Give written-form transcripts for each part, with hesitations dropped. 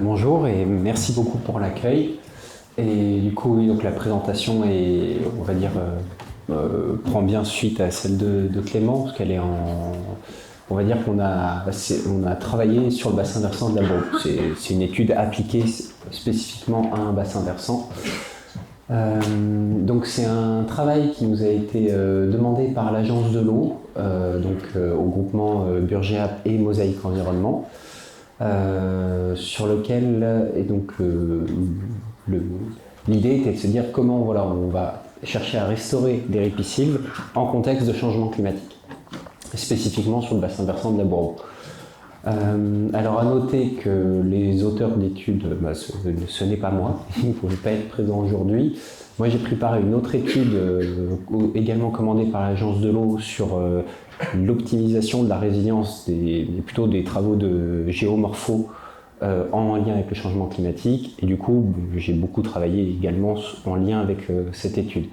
Bonjour et merci beaucoup pour l'accueil. Et du coup, oui, donc la présentation est, on va dire, prend bien suite à celle de Clément, parce qu'elle est en. On va dire on a travaillé sur le bassin versant de la Drôme. C'est une étude appliquée spécifiquement à un bassin versant. Donc c'est un travail qui nous a été demandé par l'agence de l'eau, au groupement Burgéap et Mosaïque Environnement. Sur lequel l'idée était de se dire comment on va chercher à restaurer des ripisylves en contexte de changement climatique, spécifiquement sur le bassin versant de la Bourbe. Alors à noter que les auteurs d'études, ce n'est pas moi, ils ne pouvaient pas être présents aujourd'hui. Moi j'ai préparé une autre étude également commandée par l'agence de l'eau sur l'optimisation de la résilience plutôt des travaux de géomorpho en lien avec le changement climatique. Et du coup, j'ai beaucoup travaillé également en lien avec cette étude.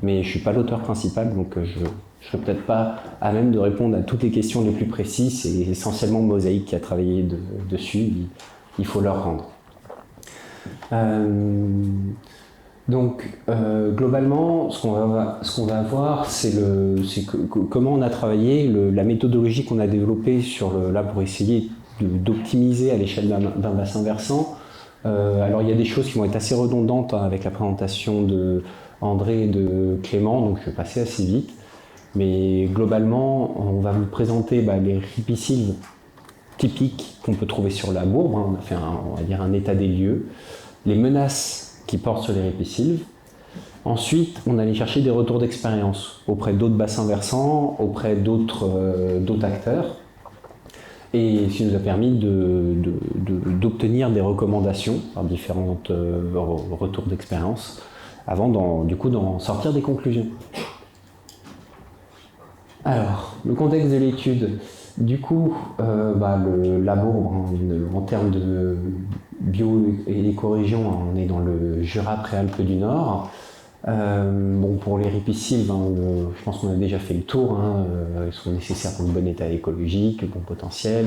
Mais je ne suis pas l'auteur principal, donc je ne serai peut-être pas à même de répondre à toutes les questions les plus précises. C'est essentiellement Mosaïque qui a travaillé dessus. Il faut leur rendre. Globalement, ce qu'on va voir, c'est comment on a travaillé, la méthodologie qu'on a développée là pour essayer d'optimiser à l'échelle d'un bassin versant. Alors il y a des choses qui vont être assez redondantes avec la présentation de André et de Clément, donc je vais passer assez vite. Mais globalement, on va vous présenter les ripisylves typiques qu'on peut trouver sur la Bourbe. On a fait on va dire un état des lieux, les menaces qui portent sur les ripisylves. Ensuite, on allait chercher des retours d'expérience auprès d'autres bassins versants, auprès d'autres acteurs, et ce qui nous a permis d'obtenir des recommandations par différents retours d'expérience avant d'en sortir des conclusions. Alors, le contexte de l'étude. Du coup, la Bourbe, en termes de bio et écorégion, on est dans le Jura Préalpes du Nord. Pour les ripisylves, je pense qu'on a déjà fait le tour. Ils sont nécessaires pour le bon état écologique, le bon potentiel.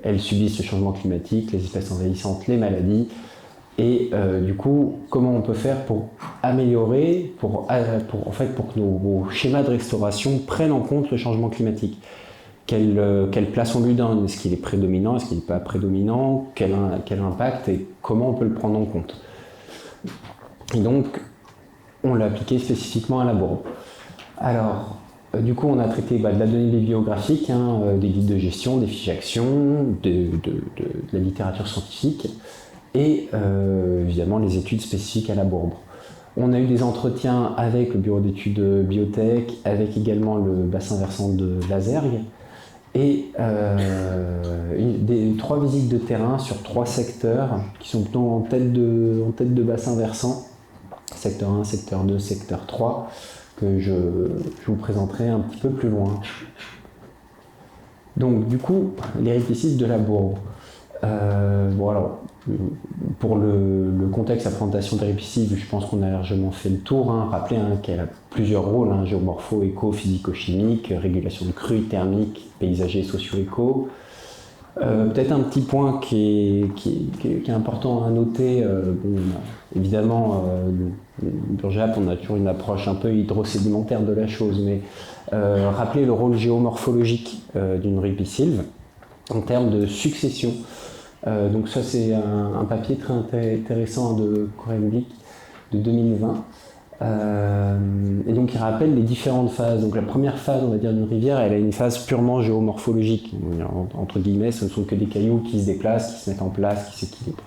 Elles subissent le changement climatique, les espèces envahissantes, les maladies. Et du coup, comment on peut faire pour améliorer, pour que nos schémas de restauration prennent en compte le changement climatique? Quelle place on lui donne? Est-ce qu'il est prédominant? Est-ce qu'il n'est pas prédominant? Quel impact et comment on peut le prendre en compte? Et donc, on l'a appliqué spécifiquement à la Bourbe. Alors, du coup, on a traité de la donnée bibliographique, des guides de gestion, des fiches actions, de la littérature scientifique et évidemment les études spécifiques à la Bourbe. On a eu des entretiens avec le bureau d'études biotech, avec également le bassin versant de Lazergue, et 3 visites de terrain sur 3 secteurs qui sont plutôt en tête de bassin versant, secteur 1, secteur 2, secteur 3, que je vous présenterai un petit peu plus loin. Donc du coup, les ripisylves de la Bourbe. Pour le contexte, la présentation des ripisylves, je pense qu'on a largement fait le tour. Rappelez qu'elle a plusieurs rôles, géomorpho, éco, physico-chimique, régulation de crue, thermique, paysager, socio-éco. Peut-être un petit point qui est important à noter, évidemment, Burgéap, on a toujours une approche un peu hydrosédimentaire de la chose, mais rappelez le rôle géomorphologique d'une ripisylve en termes de succession. Donc ça c'est un papier très intéressant de Korenblick de 2020. Et donc il rappelle les différentes phases. Donc la première phase, on va dire, d'une rivière, elle a une phase purement géomorphologique. Entre guillemets, ce ne sont que des cailloux qui se déplacent, qui se mettent en place, qui s'équilibrent.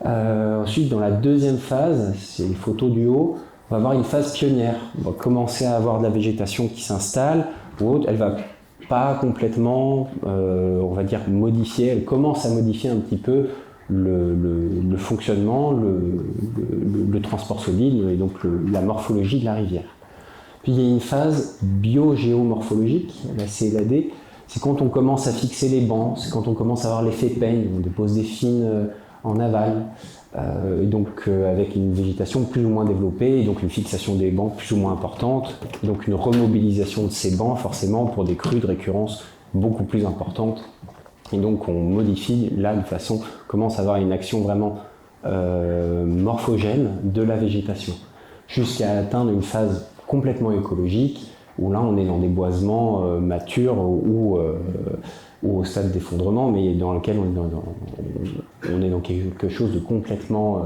Ensuite, dans la deuxième phase, c'est les photos du haut, on va avoir une phase pionnière. On va commencer à avoir de la végétation qui s'installe, ou autre, elle va pas complètement, on va dire, modifier, elle commence à modifier un petit peu le fonctionnement, le transport solide et donc la morphologie de la rivière. Puis il y a une phase biogéomorphologique, la CLAD, c'est quand on commence à fixer les bancs, c'est quand on commence à avoir l'effet peigne, on dépose des fines en aval, avec une végétation plus ou moins développée, et donc une fixation des bancs plus ou moins importante, et donc une remobilisation de ces bancs forcément pour des crues de récurrence beaucoup plus importantes Et donc on modifie là de façon, commence à avoir une action vraiment morphogène de la végétation, jusqu'à atteindre une phase complètement écologique, où là on est dans des boisements matures ou au stade d'effondrement, mais dans lequel on est dans quelque chose de complètement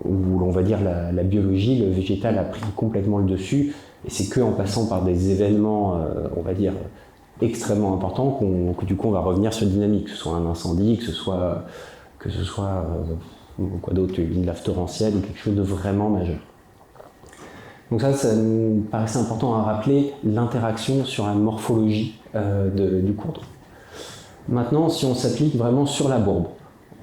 où on va dire la biologie, le végétal a pris complètement le dessus, et c'est qu'en passant par des événements, on va dire, extrêmement importants que du coup on va revenir sur dynamique, que ce soit un incendie, que ce soit quoi d'autre, une lave torrentielle ou quelque chose de vraiment majeur. Donc ça me paraissait important à rappeler l'interaction sur la morphologie du cours d'eau. Maintenant, si on s'applique vraiment sur la bourbe,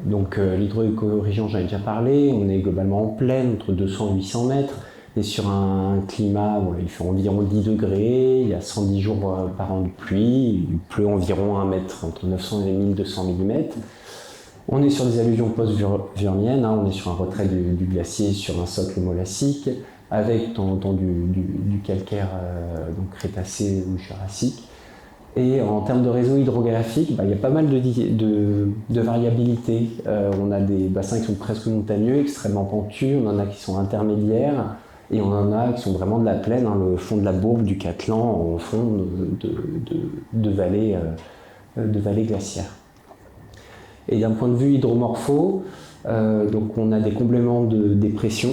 donc l'hydroécorégion, j'en ai déjà parlé, on est globalement en plaine, entre 200 et 800 mètres, et sur un climat, bon, il fait environ 10 degrés, il y a 110 jours par an de pluie, il pleut environ 1 mètre, entre 900 et 1200 mm. On est sur des alluvions post-vurniennes, on est sur un retrait du glacier sur un socle molassique, avec de temps en temps du calcaire donc crétacé ou jurassique. Et en termes de réseau hydrographique, il y a pas mal de variabilité. On a des bassins qui sont presque montagneux, extrêmement pentus, on en a qui sont intermédiaires, et on en a qui sont vraiment de la plaine, le fond de la Bourbe, du Cattelan, en fond de vallées glaciaires. Et d'un point de vue hydromorpho, donc on a des comblements de dépression,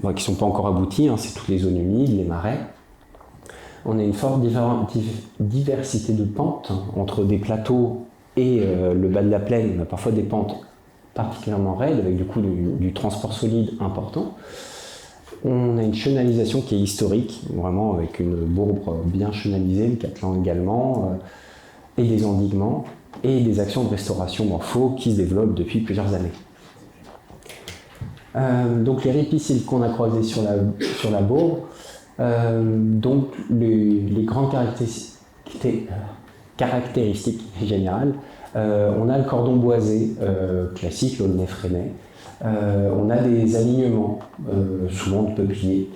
qui ne sont pas encore aboutis, c'est toutes les zones humides, les marais. On a une forte diversité de pentes entre des plateaux et le bas de la plaine. On a parfois des pentes particulièrement raides, avec du coup du transport solide important. On a une chenalisation qui est historique, vraiment avec une bourbe bien chenalisée, le Cattelan également, et des endiguements, et des actions de restauration morpho qui se développent depuis plusieurs années. Donc les ripiciles qu'on a croisés sur la bourbe, donc les grandes caractéristiques générales, on a le cordon boisé classique, l'aulnay freinet, on a des alignements, souvent de peupliers,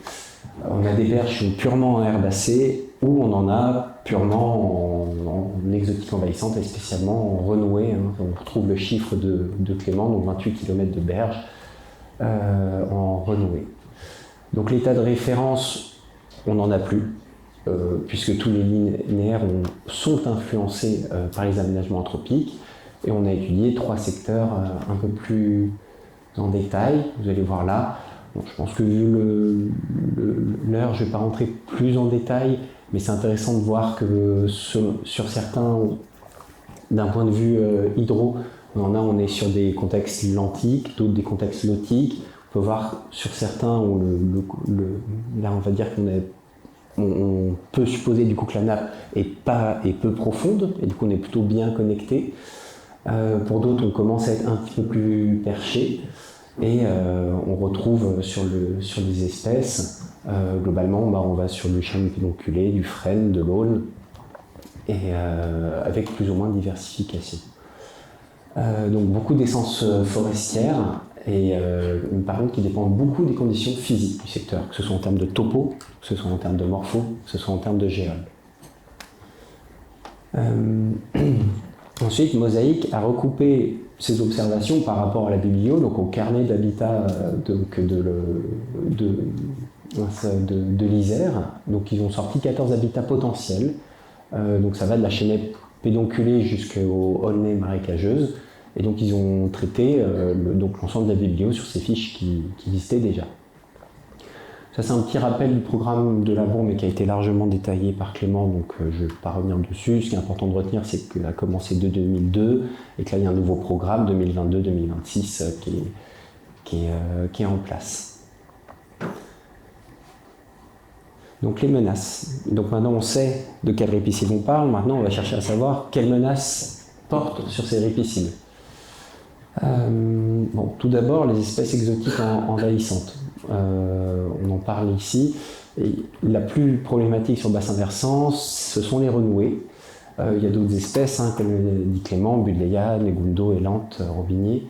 on a des berges qui sont purement en herbacées, ou on en a purement en exotique envahissante, et spécialement en renouée. On retrouve le chiffre de Clément, donc 28 km de berge en renouée. Donc l'état de référence, on n'en a plus, puisque tous les linéaires sont influencés par les aménagements anthropiques, et on a étudié 3 secteurs un peu plus en détail. Vous allez voir là. Bon, je pense que vu l'heure, je ne vais pas rentrer plus en détail, mais c'est intéressant de voir que sur certains, d'un point de vue hydro, on est sur des contextes lentiques, d'autres des contextes lotiques. On peut voir sur certains où là on va dire on peut supposer du coup que la nappe est peu profonde, et du coup on est plutôt bien connecté. Pour d'autres, on commence à être un petit peu plus perché, et on retrouve sur les espèces, globalement, on va sur du chêne pédonculé, du frêne, de l'aulne, et avec plus ou moins de diversification. Donc beaucoup d'essences forestières, et par contre qui dépendent beaucoup des conditions physiques du secteur, que ce soit en termes de topo, que ce soit en termes de morpho, que ce soit en termes de géol. Ensuite, Mosaïque a recoupé ses observations par rapport à la biblio, donc au carnet d'habitat de l'Isère. Donc ils ont sorti 14 habitats potentiels, donc ça va de la chênaie pédonculée jusqu'au aulnay marécageuse, et donc ils ont traité l'ensemble de la biblio sur ces fiches qui existaient déjà. Ça, c'est un petit rappel du programme de la Bourbe, mais qui a été largement détaillé par Clément, donc je ne vais pas revenir dessus. Ce qui est important de retenir, c'est qu'il a commencé de 2002, et que là, il y a un nouveau programme, 2022-2026, qui est en place. Donc les menaces. Donc maintenant, on sait de quels ripicides on parle. Maintenant, on va chercher à savoir quelles menaces portent sur ces ripicides. Tout d'abord, les espèces exotiques envahissantes. On en parle ici. Et la plus problématique sur le bassin versant, ce sont les renouées. Il y a d'autres espèces, comme le dit Clément, Budleia, Negundo, Élante, Robinier.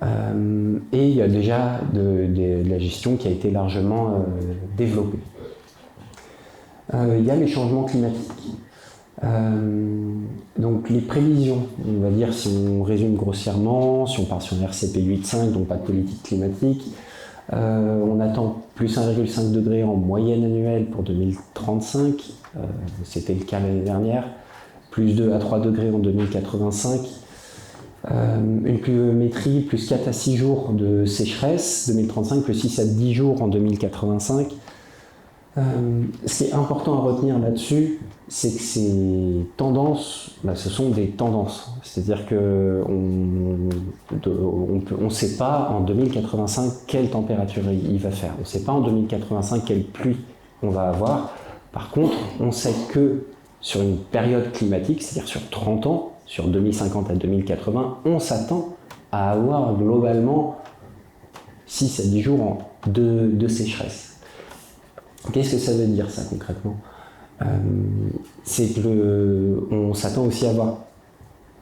Et il y a déjà de la gestion qui a été largement développée. Il y a les changements climatiques. Donc les prévisions, on va dire, si on résume grossièrement, si on part sur un RCP 8.5, donc pas de politique climatique, on attend plus 1,5 degré en moyenne annuelle pour 2035, c'était le cas l'année dernière, plus 2 à 3 degrés en 2085, une pluviométrie plus 4 à 6 jours de sécheresse 2035, plus 6 à 10 jours en 2085. Ce qui est important à retenir là-dessus, c'est que ces tendances, ce sont des tendances. C'est-à-dire qu'on ne sait pas en 2085 quelle température il va faire. On ne sait pas en 2085 quelle pluie on va avoir. Par contre, on sait que sur une période climatique, c'est-à-dire sur 30 ans, sur 2050 à 2080, on s'attend à avoir globalement 6 à 10 jours de sécheresse. Qu'est-ce que ça veut dire, ça, concrètement? C'est qu'on s'attend aussi à avoir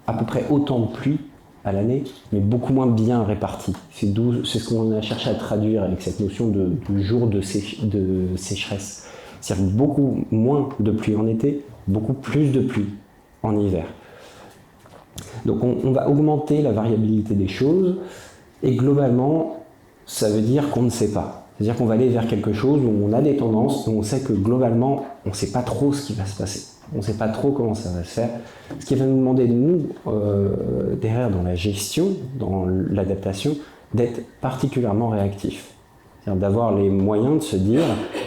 à peu près autant de pluie à l'année, mais beaucoup moins bien répartie. C'est ce qu'on a cherché à traduire avec cette notion de jour de sécheresse. C'est-à-dire beaucoup moins de pluie en été, beaucoup plus de pluie en hiver. Donc on va augmenter la variabilité des choses, et globalement, ça veut dire qu'on ne sait pas. C'est-à-dire qu'on va aller vers quelque chose où on a des tendances, où on sait que globalement, on ne sait pas trop ce qui va se passer. On ne sait pas trop comment ça va se faire. Ce qui va nous demander de nous, derrière dans la gestion, dans l'adaptation, d'être particulièrement réactifs. C'est-à-dire d'avoir les moyens de se dire,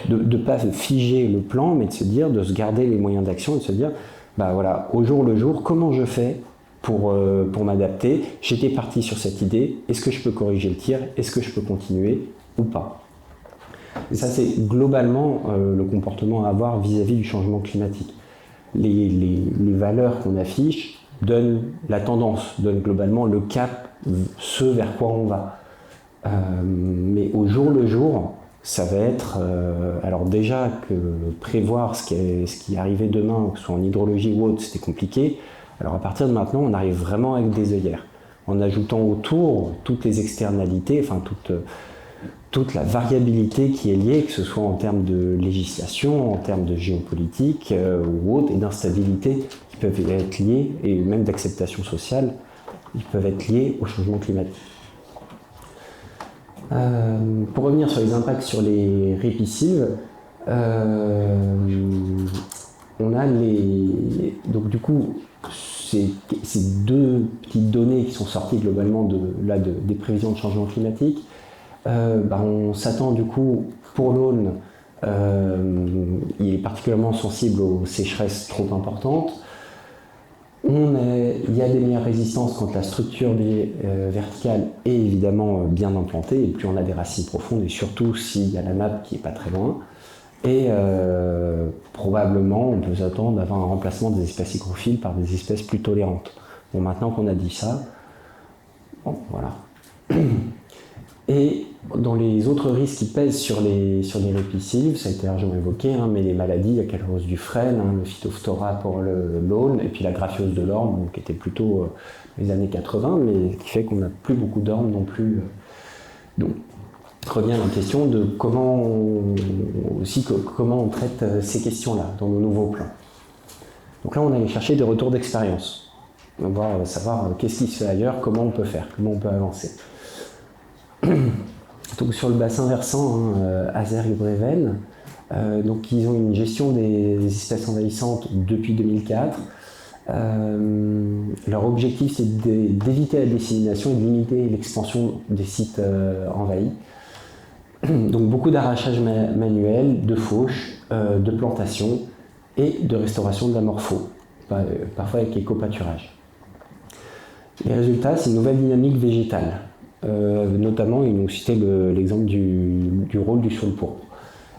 de ne pas figer le plan, mais de se dire, de se garder les moyens d'action et de se dire, voilà, au jour le jour, comment je fais pour m'adapter? J'étais parti sur cette idée, est-ce que je peux corriger le tir? Est-ce que je peux continuer ou pas? Et ça, c'est globalement le comportement à avoir vis-à-vis du changement climatique. Les valeurs qu'on affiche donnent la tendance, donnent globalement le cap, ce vers quoi on va. Mais au jour le jour, ça va être... alors déjà que prévoir ce qui arrivait demain, que ce soit en hydrologie ou autre, c'était compliqué. Alors à partir de maintenant, on arrive vraiment avec des œillères, en ajoutant autour toutes les externalités, enfin toute la variabilité qui est liée, que ce soit en termes de législation, en termes de géopolitique ou autre, et d'instabilité qui peuvent être liées, et même d'acceptation sociale, qui peuvent être liées au changement climatique. Pour revenir sur les impacts sur les ripisylves, on a donc du coup ces deux petites données qui sont sorties globalement des prévisions de changement climatique. On s'attend du coup pour l'Aulne, il est particulièrement sensible aux sécheresses trop importantes. Il y a des meilleures résistances quand la structure verticale est évidemment bien implantée, et plus on a des racines profondes, et surtout s'il y a la nappe qui n'est pas très loin. Et probablement on peut s'attendre d'avoir un remplacement des espèces hygrophiles par des espèces plus tolérantes. Bon, maintenant qu'on a dit ça, bon, voilà. Et dans les autres risques qui pèsent sur les ripisylves, ça a été largement évoqué, mais les maladies, la calérose du frêne, le phytophthora pour l'Aulne, et puis la graphiose de l'orme, qui était plutôt les années 80, mais qui fait qu'on n'a plus beaucoup d'ormes non plus. Donc, revient la question de comment on traite ces questions-là dans nos nouveaux plans. Donc là, on allait chercher des retours d'expérience. On va savoir qu'est-ce qui se fait ailleurs, comment on peut faire, comment on peut avancer. Donc sur le bassin versant, Azère-Breven, donc ils ont une gestion des espèces envahissantes depuis 2004. Leur objectif, c'est d'éviter la dissémination et de limiter l'expansion des sites envahis. Donc beaucoup d'arrachage manuel, de fauche, de plantation et de restauration de la morpho, parfois avec éco-pâturage. Les résultats, c'est une nouvelle dynamique végétale. Notamment, ils nous citaient l'exemple du rôle du saule pourpre,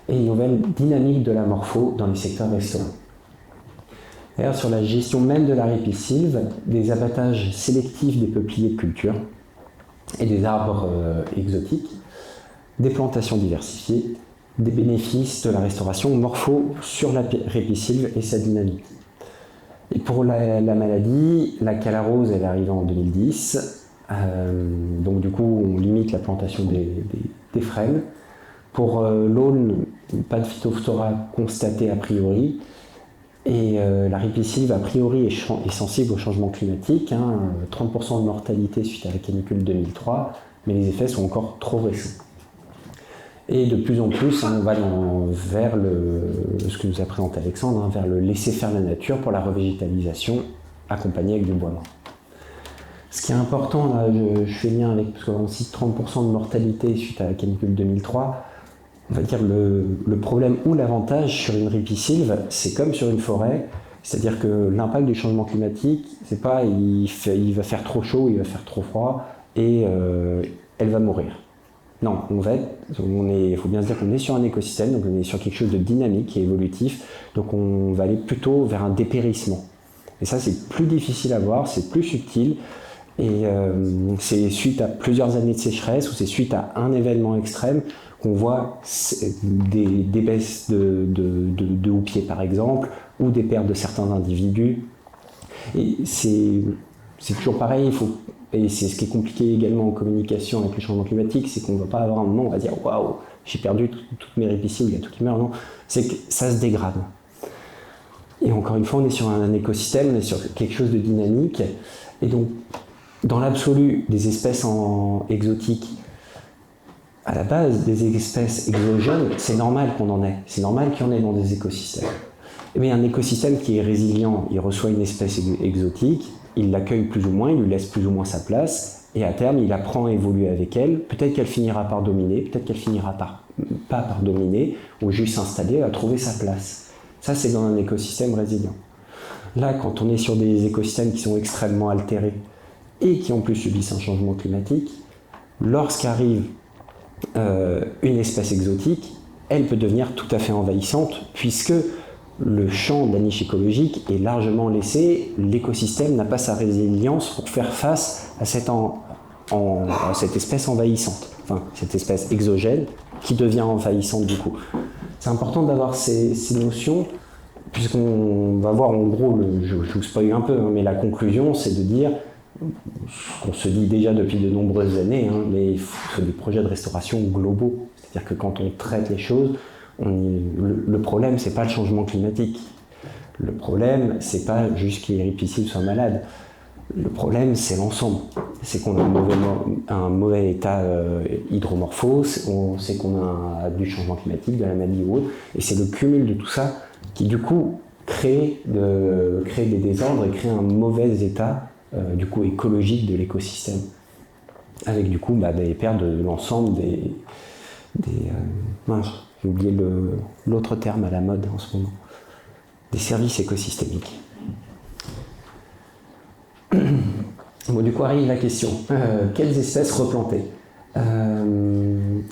et une nouvelle dynamique de la morpho dans les secteurs restaurants. D'ailleurs, sur la gestion même de la ripisylve, des abattages sélectifs des peupliers de culture et des arbres exotiques, des plantations diversifiées, des bénéfices de la restauration morpho sur la ripisylve et sa dynamique. Et pour la maladie, la calarose, elle est arrivée en 2010. Donc du coup, on limite la plantation des frênes. Pour l'Aulne, pas de phytophthora constaté a priori. Et la ripisylve, a priori, est sensible au changement climatique, 30% de mortalité suite à la canicule 2003, mais les effets sont encore trop récents. Et de plus en plus, on va vers ce que nous a présenté Alexandre, vers le laisser faire la nature pour la revégétalisation, accompagnée avec du bois mort. Ce qui est important, là, je fais lien avec, parce qu'on cite 30% de mortalité suite à la canicule 2003, on va dire le problème ou l'avantage sur une ripisylve, c'est comme sur une forêt, c'est-à-dire que l'impact du changement climatique, c'est pas il va faire trop chaud, il va faire trop froid, et elle va mourir. Non, il faut bien se dire qu'on est sur un écosystème, donc on est sur quelque chose de dynamique et évolutif, donc on va aller plutôt vers un dépérissement. Et ça, c'est plus difficile à voir, c'est plus subtil, et c'est suite à plusieurs années de sécheresse, ou c'est suite à un événement extrême, qu'on voit des baisses de houppiers par exemple, ou des pertes de certains individus. Et c'est toujours pareil, et c'est ce qui est compliqué également en communication avec le changement climatique, c'est qu'on ne va pas avoir un moment où on va dire « Waouh, j'ai perdu toutes mes ripisylves, il y a tout qui meurt ». Non, c'est que ça se dégrade. Et encore une fois, on est sur un écosystème, on est sur quelque chose de dynamique. Et donc, dans l'absolu, des espèces exotiques, à la base, des espèces exogènes, c'est normal qu'on en ait. C'est normal qu'il y en ait dans des écosystèmes. Mais un écosystème qui est résilient, il reçoit une espèce exotique, il l'accueille plus ou moins, il lui laisse plus ou moins sa place, et à terme, il apprend à évoluer avec elle. Peut-être qu'elle finira par dominer, peut-être qu'elle finira pas par dominer, ou juste s'installer, à trouver sa place. Ça, c'est dans un écosystème résilient. Là, quand on est sur des écosystèmes qui sont extrêmement altérés, et qui en plus subissent un changement climatique, lorsqu'arrive une espèce exotique, elle peut devenir tout à fait envahissante, puisque le champ de la niche écologique est largement laissé, l'écosystème n'a pas sa résilience pour faire face à cette espèce envahissante, enfin cette espèce exogène qui devient envahissante du coup. C'est important d'avoir ces notions, puisqu'on va voir en gros, je vous spoil un peu, mais la conclusion c'est de dire, ce qu'on se dit déjà depuis de nombreuses années, mais il faut des projets de restauration globaux, c'est-à-dire que quand on traite les choses, le problème, c'est pas le changement climatique. Le problème, c'est pas juste que les ripisylves soient malades. Le problème, c'est l'ensemble. C'est qu'on a un mauvais état hydromorphose, c'est qu'on a du changement climatique, de la maladie ou autre, et c'est le cumul de tout ça qui, du coup, crée des désordres et crée un mauvais état du coup écologique de l'écosystème, avec du coup des pertes de l'ensemble j'ai oublié l'autre terme à la mode en ce moment, des services écosystémiques. Bon, du coup arrive la question, quelles espèces replanter?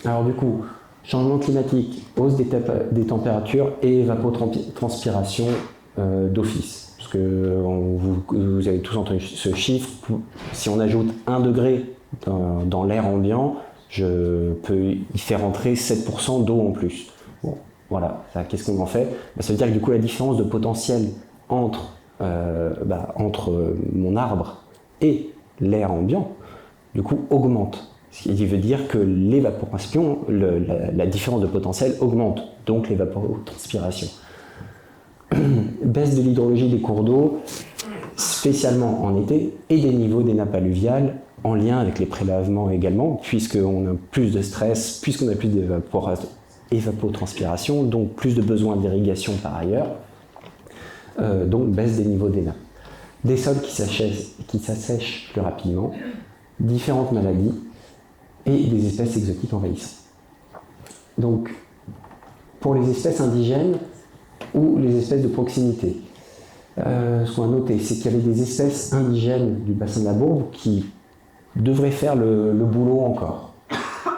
Alors du coup, changement climatique, hausse des températures et évapotranspiration d'office. Parce que vous avez tous entendu ce chiffre, si on ajoute 1 degré dans l'air ambiant, je peux y faire entrer 7% d'eau en plus. Bon, voilà, qu'est-ce qu'on en fait? Ça veut dire que du coup la différence de potentiel entre mon arbre et l'air ambiant, du coup augmente. Ce qui veut dire que l'évaporation, la différence de potentiel augmente, donc l'évapotranspiration. Baisse de l'hydrologie des cours d'eau, spécialement en été, et des niveaux des nappes alluviales, en lien avec les prélèvements également, puisqu'on a plus de stress, puisqu'on a plus d'évapotranspiration, donc plus de besoins d'irrigation par ailleurs, donc baisse des niveaux des nappes. Des sols qui s'assèchent plus rapidement, différentes maladies et des espèces exotiques envahissantes. Donc, pour les espèces indigènes ou les espèces de proximité, ce qu'on a noté, c'est qu'il y avait des espèces indigènes du bassin de la Bourbe qui devraient faire le boulot encore.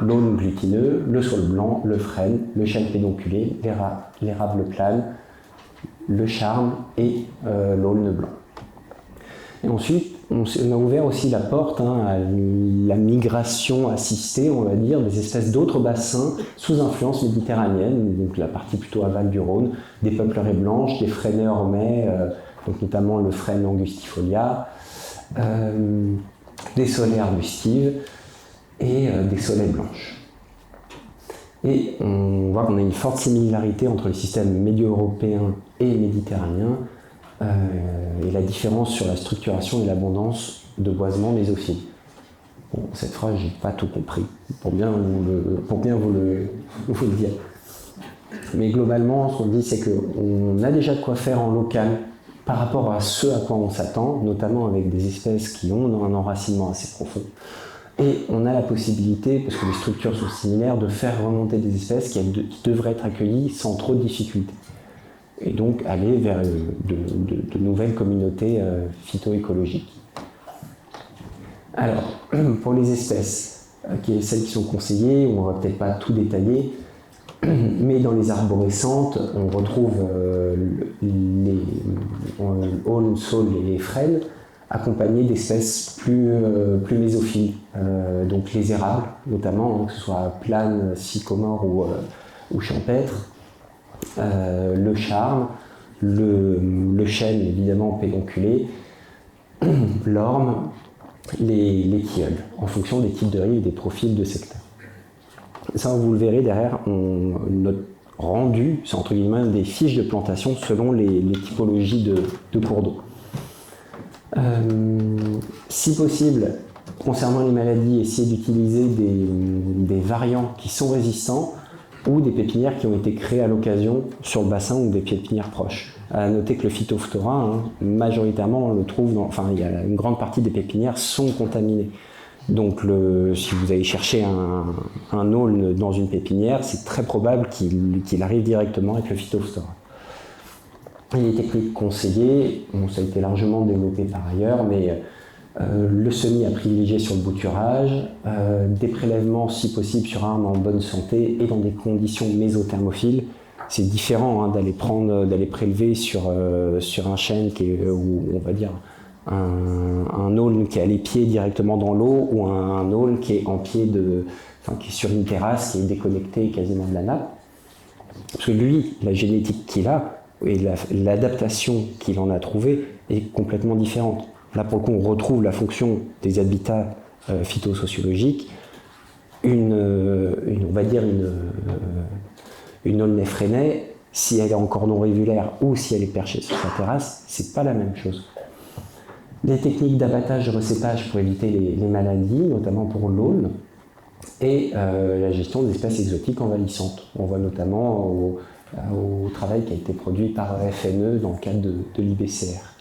L'aulne glutineux, le saule blanc, le frêne, le chêne pédonculé, l'érable plane, le charme et l'aulne blanc. Et ensuite, on a ouvert aussi la porte à la migration assistée, on va dire, des espèces d'autres bassins sous influence méditerranéenne, donc la partie plutôt aval du Rhône, des peupleraies blanches, des freineurs ormais, donc notamment le frêne angustifolia, des saulaies arbustives et des saulaies blanches. Et on voit qu'on a une forte similarité entre les systèmes médio-européens et méditerranéens, et la différence sur la structuration et l'abondance de boisements mésophiles. Bon, cette phrase, j'ai pas tout compris, pour bien vous le dire. Mais globalement, ce qu'on dit, c'est qu'on a déjà de quoi faire en local par rapport à ce à quoi on s'attend, notamment avec des espèces qui ont un enracinement assez profond. Et on a la possibilité, parce que les structures sont similaires, de faire remonter des espèces qui devraient être accueillies sans trop de difficultés. Et donc aller vers de nouvelles communautés phytoécologiques. Alors, pour les espèces, celles qui sont conseillées, on ne va peut-être pas tout détailler, mais dans les arborescentes, on retrouve les aulnes, saules et frênes, accompagnés d'espèces plus mésophiles, donc les érables notamment, hein, que ce soit plane, sycomore ou champêtre, le charme, le chêne évidemment pédonculé, l'orme, les tilleuls, en fonction des types de riz et des profils de secteurs. Ça, vous le verrez derrière, notre rendu, c'est entre guillemets des fiches de plantation selon les typologies de cours d'eau. Si possible, concernant les maladies, essayez d'utiliser des variants qui sont résistants ou des pépinières qui ont été créées à l'occasion sur le bassin ou des pépinières proches. À noter que le Phytophthora, majoritairement, on le trouve il y a une grande partie des pépinières sont contaminées. Donc si vous allez chercher un aulne dans une pépinière, c'est très probable qu'il arrive directement avec le Phytophthora. Et les techniques conseillées, ça a été largement développé par ailleurs, mais le semis à privilégier sur le bouturage, des prélèvements si possible sur arbre en bonne santé et dans des conditions mésothermophiles. C'est différent d'aller prélever sur un chêne où on va dire un aulne qui a les pieds directement dans l'eau ou un aulne qui est qui est sur une terrasse, qui est déconnecté quasiment de la nappe. Parce que lui, la génétique qu'il a et l'adaptation qu'il en a trouvée est complètement différente. Là, pour le coup, on retrouve la fonction des habitats phytosociologiques. On va dire une aulne effrénée, si elle est en cordon révulaire ou si elle est perchée sur sa terrasse, c'est pas la même chose. Les techniques d'abattage, de recépage pour éviter les maladies, notamment pour l'aulne, et la gestion des espèces exotiques envahissantes. On voit notamment au travail qui a été produit par FNE dans le cadre de l'IBCR.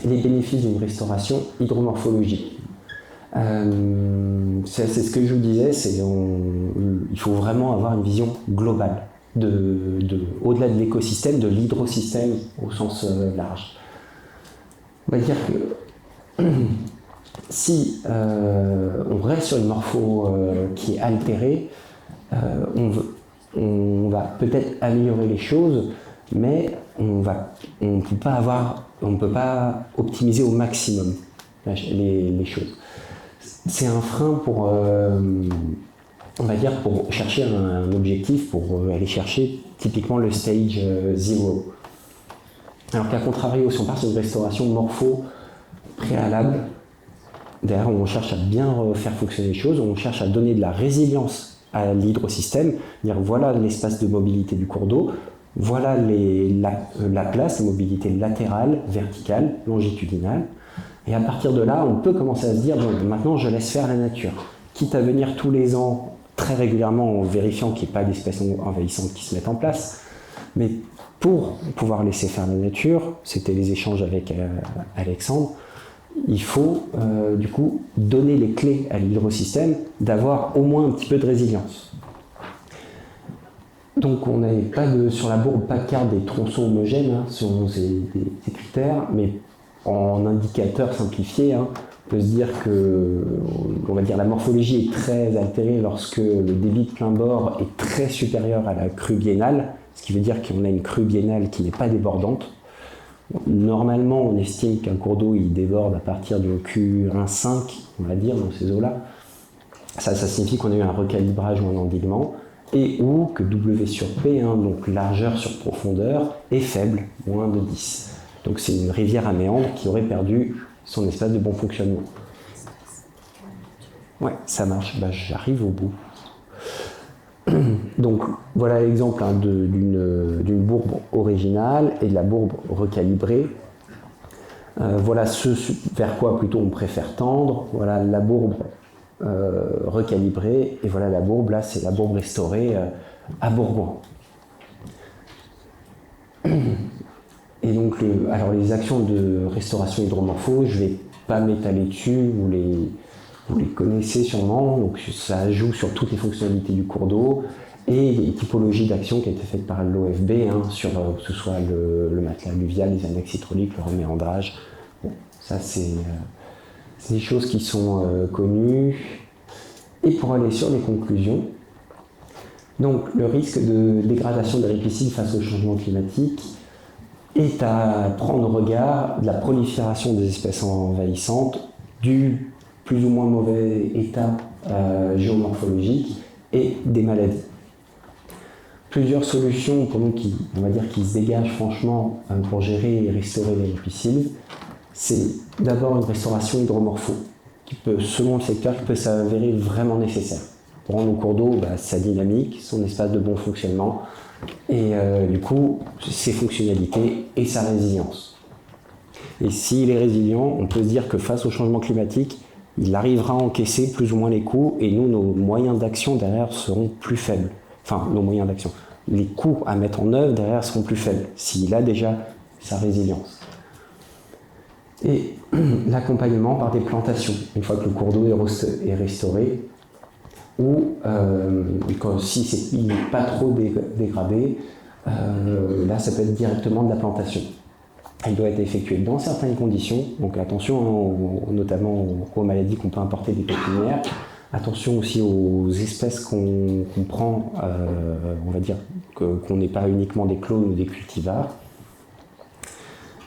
Les bénéfices d'une restauration hydromorphologique. C'est ce que je vous disais, il faut vraiment avoir une vision globale, au-delà de l'écosystème, de l'hydrosystème au sens large. On va dire que si on reste sur une morpho qui est altérée, on va peut-être améliorer les choses, mais on ne peut pas optimiser au maximum les choses. C'est un frein pour, on va dire, pour chercher un objectif, pour aller chercher typiquement le stage 0. Alors qu'à contrario, si on part sur une restauration morpho préalable, derrière on cherche à bien faire fonctionner les choses, on cherche à donner de la résilience à l'hydrosystème, dire voilà l'espace de mobilité du cours d'eau, voilà la place, la mobilité latérale, verticale, longitudinale. Et à partir de là, on peut commencer à se dire, bon, maintenant je laisse faire la nature. Quitte à venir tous les ans, très régulièrement, en vérifiant qu'il n'y ait pas d'espèces envahissantes qui se mettent en place. Mais pour pouvoir laisser faire la nature, c'était les échanges avec Alexandre, il faut du coup donner les clés à l'hydrosystème d'avoir au moins un petit peu de résilience. Donc on n'avait pas sur la bourbe pas de carte des tronçons homogènes selon ces critères, mais en indicateur simplifié, on peut se dire que la morphologie est très altérée lorsque le débit de plein bord est très supérieur à la crue biennale, ce qui veut dire qu'on a une crue biennale qui n'est pas débordante. Normalement, on estime qu'un cours d'eau il déborde à partir de Q1,5, on va dire, dans ces eaux-là. Ça signifie qu'on a eu un recalibrage ou un endiguement, et ou que W sur P, donc largeur sur profondeur, est faible, moins de 10. Donc c'est une rivière à méandre qui aurait perdu son espace de bon fonctionnement. Ouais, ça marche, j'arrive au bout. Donc voilà l'exemple d'une bourbe originale et de la bourbe recalibrée. Voilà ce vers quoi plutôt on préfère tendre. Voilà la bourbe recalibrée, et voilà la bourbe, là c'est la bourbe restaurée à Bourgoin. Et donc alors les actions de restauration hydromorpho, je ne vais pas m'étaler dessus, vous les connaissez sûrement, donc ça joue sur toutes les fonctionnalités du cours d'eau et les typologies d'actions qui ont été faites par l'OFB, sur que ce soit le matelas alluvial, les annexes hydrauliques, le reméandrage. Bon, ça c'est des choses qui sont connues. Et pour aller sur les conclusions, donc le risque de dégradation des ripiscides face au changement climatique est à prendre au regard de la prolifération des espèces envahissantes, du plus ou moins mauvais état géomorphologique et des maladies. Plusieurs solutions pour nous on va dire, qui se dégagent franchement pour gérer et restaurer les ripicides, c'est d'abord une restauration hydromorpho, qui peut, selon le secteur, qui peut s'avérer vraiment nécessaire. Pour rendre le cours d'eau sa dynamique, son espace de bon fonctionnement, et du coup, ses fonctionnalités et sa résilience. Et s'il est résilient, on peut se dire que face au changement climatique, il arrivera à encaisser plus ou moins les coûts, et nous, nos moyens d'action derrière seront plus faibles. Enfin, nos moyens d'action. Les coûts à mettre en œuvre derrière seront plus faibles, s'il a déjà sa résilience. Et l'accompagnement par des plantations, une fois que le cours d'eau est restauré, ou si il n'est pas trop dégradé, là ça peut être directement de la plantation. Elle doit être effectuée dans certaines conditions, donc attention notamment aux maladies qu'on peut importer des pépinières, attention aussi aux espèces qu'on prend, on va dire qu'on n'est pas uniquement des clones ou des cultivars.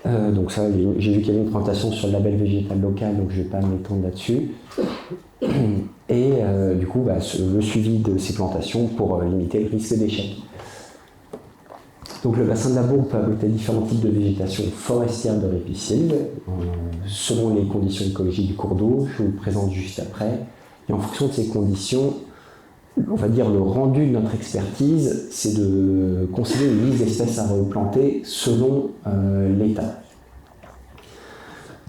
Donc ça, j'ai vu qu'il y avait une présentation sur le label végétal local, donc je ne vais pas m'étendre là-dessus. Et du coup, le suivi de ces plantations pour limiter le risque d'échec. Donc le bassin de la Bourbe peut abriter différents types de végétation forestière de ripicides, selon les conditions écologiques du cours d'eau, je vous le présente juste après. Et en fonction de ces conditions, on va dire le rendu de notre expertise, c'est de considérer une liste d'espèces à replanter selon l'état.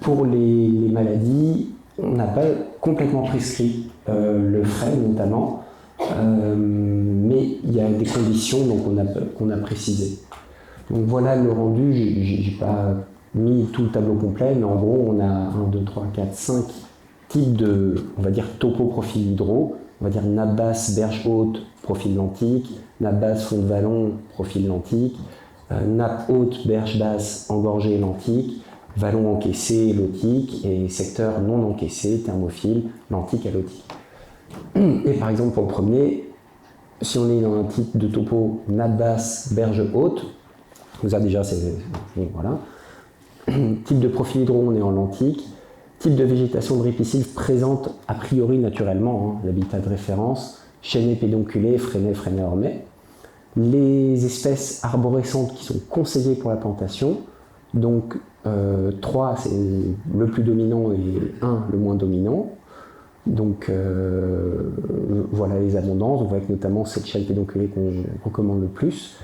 Pour les maladies, on n'a pas complètement prescrit le frêne notamment, mais il y a des conditions qu'on a précisées. Donc voilà le rendu, j'ai pas mis tout le tableau complet, mais en gros on a 1, 2, 3, 4, 5 types de, on va dire, topo profil hydro. On va dire nappe basse, berge haute, profil lentique, nappe basse, fond de vallon, profil lentique, nappe haute, berge basse, engorgée, lentique, vallon encaissé, lotique, et secteur non encaissé, thermophile, lentique à lotique. Et par exemple pour le premier, si on est dans un type de topo nappe basse, berge haute, ça déjà c'est... voilà. Type de profil hydro, on est en lentique. Type de végétation de ripicide présente a priori naturellement, l'habitat de référence, chêné pédonculé, freiné ormé. Les espèces arborescentes qui sont conseillées pour la plantation, donc 3 c'est le plus dominant et 1 le moins dominant. Donc voilà les abondances, on voit que notamment c'est le chêne pédonculé qu'on recommande le plus.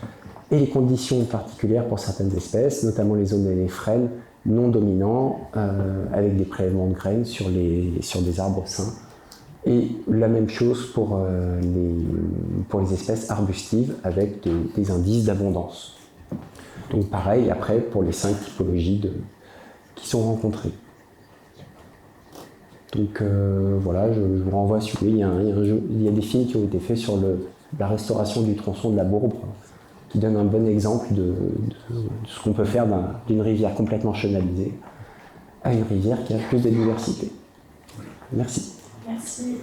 Et les conditions particulières pour certaines espèces, notamment les zones et les frênes, non dominants, avec des prélèvements de graines sur des arbres sains. Et la même chose pour les espèces arbustives avec des indices d'abondance. Donc pareil, après, pour les 5 typologies qui sont rencontrées. Donc voilà, je vous renvoie sur lui. Il y a des films qui ont été faits sur la restauration du tronçon de la Bourbe, qui donne un bon exemple de ce qu'on peut faire d'une rivière complètement chenalisée à une rivière qui a plus de diversité. Merci. Merci.